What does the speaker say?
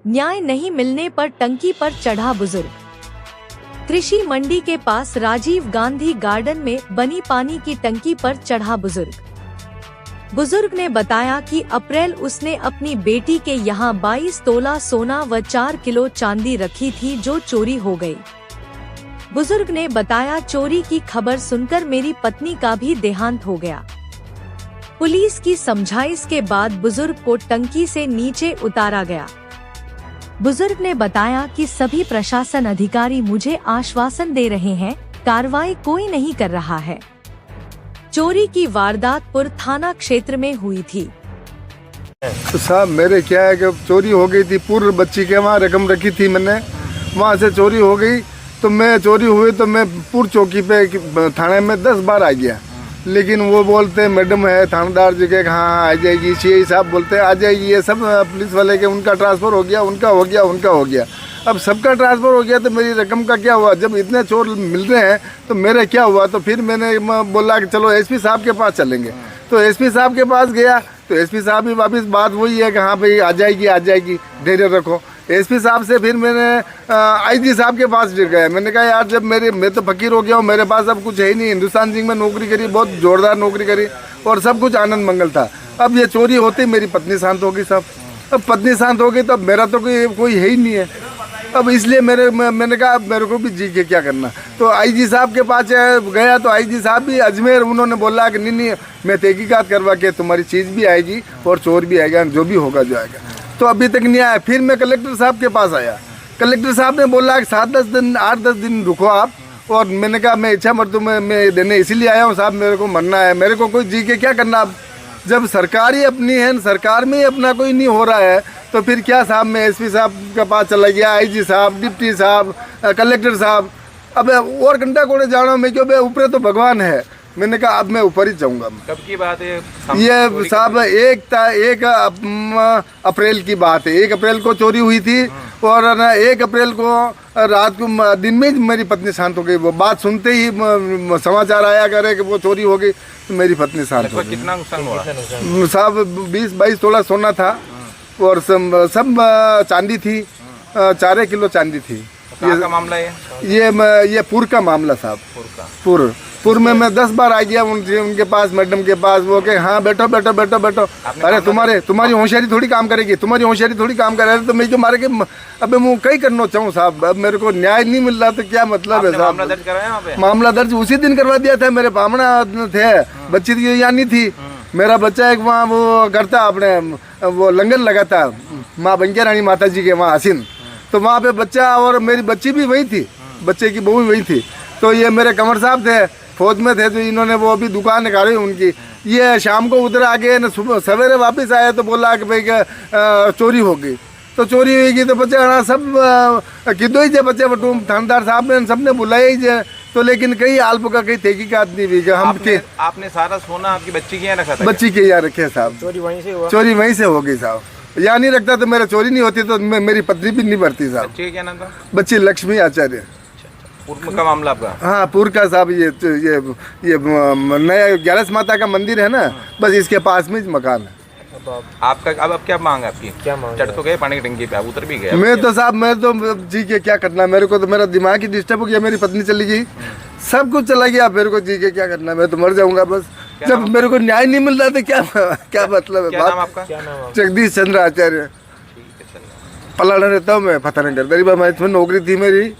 न्याय नहीं मिलने पर टंकी पर चढ़ा बुजुर्ग। कृषि मंडी के पास राजीव गांधी गार्डन में बनी पानी की टंकी पर चढ़ा बुजुर्ग ने बताया कि अप्रैल उसने अपनी बेटी के यहाँ 22 तोला सोना व 4 किलो चांदी रखी थी जो चोरी हो गई। बुजुर्ग ने बताया, चोरी की खबर सुनकर मेरी पत्नी का भी देहांत हो गया। पुलिस की समझाइश के बाद बुजुर्ग को टंकी से नीचे उतारा गया। बुजुर्ग ने बताया कि सभी प्रशासन अधिकारी मुझे आश्वासन दे रहे हैं, कार्रवाई कोई नहीं कर रहा है। चोरी की वारदात पुर थाना क्षेत्र में हुई थी। तो साहब मेरे क्या है कि चोरी हो गई थी, पूर्व बच्ची के वहाँ रकम रखी थी मैंने, वहाँ से चोरी हो गई। तो मैं चोरी हुई तो मैं पूर्व चौकी पे थाने में 10 बार आ गया, लेकिन वो बोलते हैं मैडम है थानेदार जी के, हाँ आ जाएगी। सीआई साहब बोलते हैं आ जाएगी। ये सब पुलिस वाले के उनका ट्रांसफ़र हो गया, उनका हो गया, उनका हो गया। अब सबका ट्रांसफ़र हो गया तो मेरी रकम का क्या हुआ? जब इतने चोर मिल रहे हैं तो मेरा क्या हुआ? तो फिर मैंने बोला कि चलो एसपी साहब के पास चलेंगे। तो एसपी साहब के पास गया तो एसपी साहब भी वापस बात वही है कि हाँ भाई आ जाएगी, धैर्य रखो। एसपी साहब से फिर मैंने आईजी साहब के पास गया। मैंने कहा यार जब मैं तो फकीर हो गया हूँ, मेरे पास अब कुछ है ही नहीं। हिंदुस्तान जिंक में नौकरी करी, बहुत जोरदार नौकरी करी और सब कुछ आनंद मंगल था। अब ये चोरी होते ही मेरी पत्नी शांत हो गई साहब। अब पत्नी शांत हो गई तो अब मेरा तो कोई है ही नहीं है। अब इसलिए मैंने कहा मेरे को भी जी के क्या करना। तो आईजी साहब के पास गया तो आईजी साहब भी अजमेर, उन्होंने बोला कि नहीं मैं तहकीकात करवा के तुम्हारी चीज़ भी आएगी और चोर भी आएगा, जो भी होगा जो आएगा। तो अभी तक नहीं आया। फिर मैं कलेक्टर साहब के पास आया। कलेक्टर साहब ने बोला कि 7-10 दिन 8-10 दिन रुको आप। और मैंने कहा मैं इच्छा मृत्यु मैं देने इसीलिए आया हूँ साहब, मेरे को मरना है, मेरे को कोई जी के क्या करना। अब जब सरकार ही अपनी है, सरकार में ही अपना कोई नहीं हो रहा है तो फिर क्या साहब। मैं एसपी साहब के पास चला गया, आईजी साहब, डिप्टी साहब, कलेक्टर साहब। अब और घंटा कोड़े जाना मैं क्यों, भाई ऊपर तो भगवान है। मैंने कहा अब मैं ऊपर ही जाऊंगा। कब की बात है ये साहब 1 अप्रैल की बात है। 1 अप्रैल को चोरी हुई थी और 1 अप्रैल को रात को दिन में मेरी पत्नी शांत हो गई। वो बात सुनते ही समाचार आया करे कि वो चोरी हो गई तो मेरी पत्नी शांत हो गई। कितना नुकसान हुआ साहब? 20-22 तोला सोना था और सब चांदी थी, 4 किलो चांदी थी। ये का मामला है? ये पूर का मामला साहब। पूर में मैं 10 बार आ गया उनके पास, मैडम के पास। वो के हाँ बैठो। अरे तुम्हारी होशियारी थोड़ी काम करेगी, तुम्हारी होशियारी थोड़ी काम करे तो मैं क्यों मारे के अब मैं कई करना चाहूँ साहब। अब मेरे को न्याय नहीं मिल रहा तो क्या मतलब है साहब। मामला दर्ज कराया वहाँ पे? मामला दर्ज उसी दिन करवा दिया था। मेरे पामना थे, बच्ची थी यहाँ नहीं थी। मेरा बच्चा एक वहाँ वो करता अपने वो लंगर लगाता माँ बंकिया रानी माता जी के वहाँ हसीन। तो वहाँ पे बच्चा और मेरी बच्ची भी वही थी, बच्चे की बहू भी वही थी। तो ये मेरे कमर साहब थे, फौज में थे, तो इन्होंने वो अभी दुकान निकाली उनकी। ये शाम को उधर आके न सुबह सवेरे वापस आया तो बोला कि भाई चोरी हो गई। तो चोरी होगी तो बच्चे सब किदो ही थे बच्चे बटूम थानेदार साहब ने सबने बुलाया ही थे। तो लेकिन कई आल्प का कई तहकीकात नहीं हुई। हम आपने सारा सोना आपकी बच्ची के यहाँ रखा था? बच्ची के यहाँ रखे साहब। चोरी वहीं से हो गई साहब। यहाँ नहीं रखता तो मेरा चोरी नहीं होती तो मेरी पत्नी भी नहीं भरती साहब। बच्ची का क्या नाम था? बच्ची लक्ष्मी आचार्य। पूर्व का मामला आपका? हाँ पूर्व का साहब। ये नया 11 माता का मंदिर है ना, बस इसके पास में मकान है। तो आपका अब क्या मांग है आपकी? क्या मांग? चढ़ तो गए पानी की टंकी पे, उतर भी गए। मैं तो जी के क्या करना, मेरे को तो मेरा दिमाग ही डिस्टर्ब हो गया। मेरी पत्नी चली गई, सब कुछ चला गया, मेरे को जी के क्या करना, मैं तो मर जाऊंगा बस। जब मेरे को न्याय नहीं मिल रहा था क्या मतलब है। क्या नाम आपका? जगदीश चंद्र आचार्य। पलाना रहता हूँ मैं, फतेहनगर। गरीबा मैं इसमें नौकरी थी मेरी।